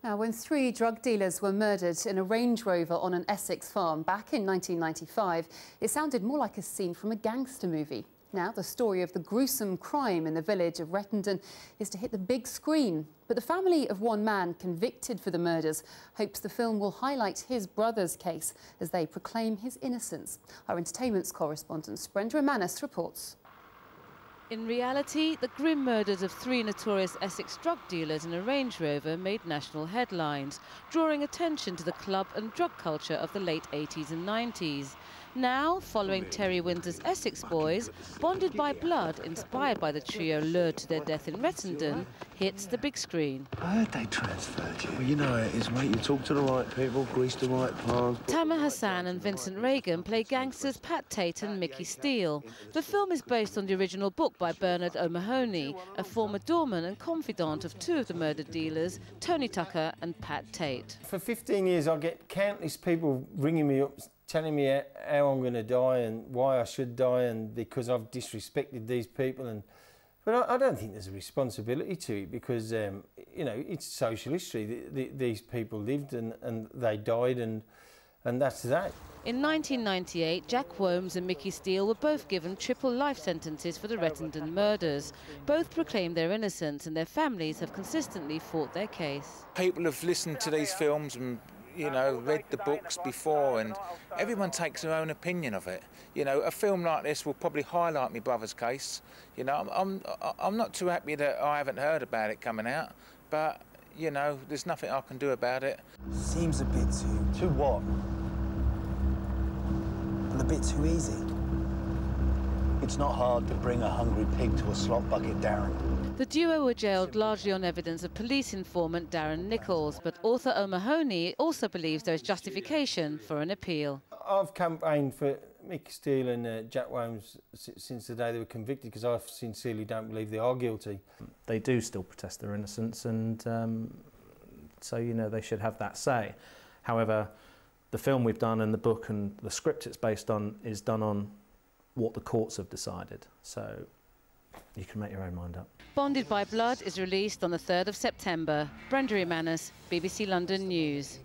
Now, when 3 drug dealers were murdered in a Range Rover on an Essex farm back in 1995, it sounded more like a scene from a gangster movie. Now, the story of the gruesome crime in the village of Rettendon is to hit the big screen. But the family of one man convicted for the murders hopes the film will highlight his brother's case as they proclaim his innocence. Our entertainment's correspondent, Brenda Manis, reports. In reality, the grim murders of 3 notorious Essex drug dealers in a Range Rover made national headlines, drawing attention to the club and drug culture of the late 80s and 90s. Now, following Terry Windsor's Essex Boys, Bonded by Blood, inspired by the trio lured to their death in Rettendon, hits the big screen. I heard they transferred you. Well, you know how it is, mate. You talk to the right people, grease the right palms. Tamer Hassan and Vincent Reagan play gangsters Pat Tate and Mickey Steele. The film is based on the original book by Bernard O'Mahony, a former doorman and confidant of 2 of the murdered dealers, Tony Tucker and Pat Tate. For 15 years, I get countless people ringing me up, telling me how I'm going to die and why I should die, and because I've disrespected these people. But I don't think there's a responsibility to it because, you know, it's social history. These people lived and they died, and that's that. In 1998, Jack Wombs and Mickey Steele were both given triple life sentences for the Rettendon murders. Both proclaimed their innocence, and their families have consistently fought their case. People have listened to these films and, you know, read the books before, and everyone takes their own opinion of it. You know, a film like this will probably highlight my brother's case. You know, I'm not too happy that I haven't heard about it coming out, but, you know, there's nothing I can do about it. Seems a bit too... Too what? And a bit too easy. It's not hard to bring a hungry pig to a slop bucket, Darren. The duo were jailed largely on evidence of police informant Darren Nichols, but author O'Mahony also believes there is justification for an appeal. I've campaigned for Mickey Steele and Jack Wombs since the day they were convicted because I sincerely don't believe they are guilty. They do still protest their innocence, and so, you know, they should have that say. However, the film we've done and the book and the script it's based on is done on what the courts have decided. So you can make your own mind up. Bonded by Blood is released on the 3rd of September. Brenda Manis, BBC London News.